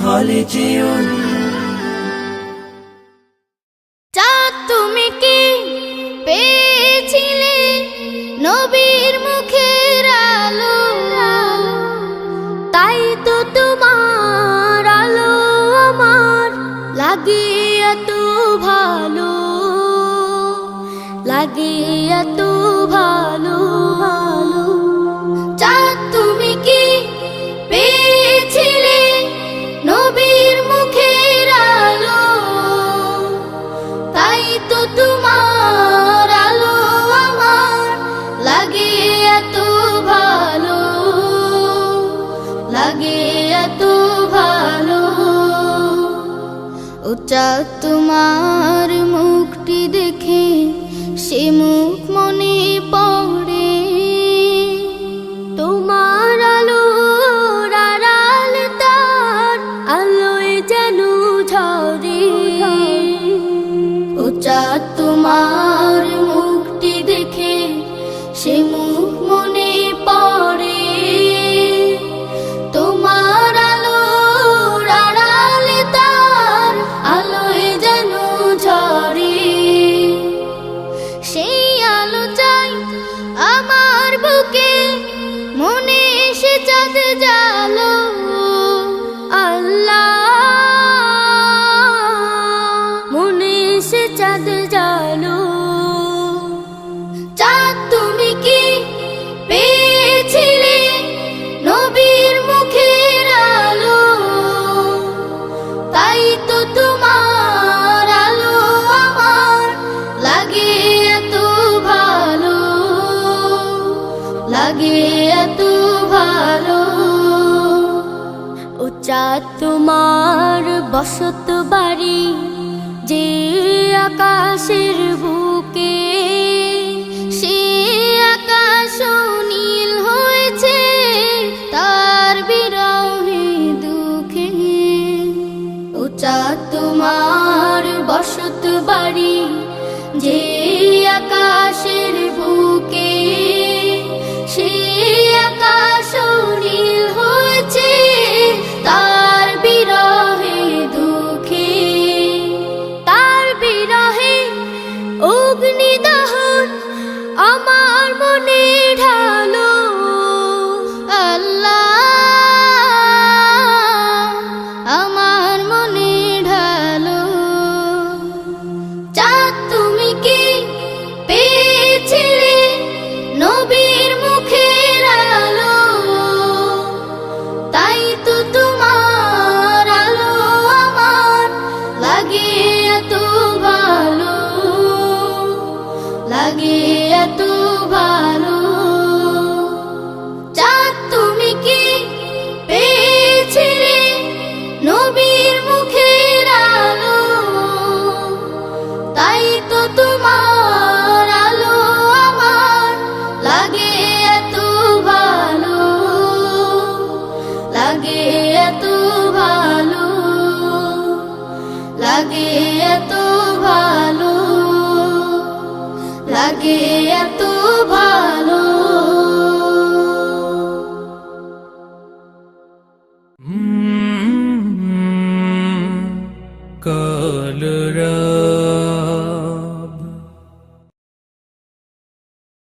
হলে যেও। চাঁদ তুমি কি পেয়েছিলে নবীর মুখের আলো, তাই তো তোমার আলো আমার লাগে এত ভালো, লাগে এত ভালো। চাঁদ তুমি কি পেয়েছিলে নবীর মুখের আলো, তাই তো তোমার আলো আমার লাগে এত ভালো, লাগে এত ভালো। ও চাঁদ তোমার মুখটি দেখে সে মুখ মনে পড়ে, তোমার আলোর আড়াল তার আলোয় যেন ঝরে। ও চাঁদ তোমার মুখটি দেখে সে মুখ মনে পড়ে, তোমার আলোর আড়াল তার আলোয় যেন ঝরে। সেই আলো চাই আমার বুকে, মনে এসে চাঁদ জালো। আল্লাহ মনে এসে চাঁদ জালো। চাঁদ তুমি কি পেয়েছিলে নবীর মুখের আলো, তাই তো তোমার আলো আমার লাগে এত ভালো, লাগে এত ভালো। ও চাঁদ তোমার বসত বাড়ি যে আকাশের বুকে, সে আকাশ নীল হয়েছে তার বিরহে দুঃখে। ও চাঁদ তোমার বসত বাড়ি যে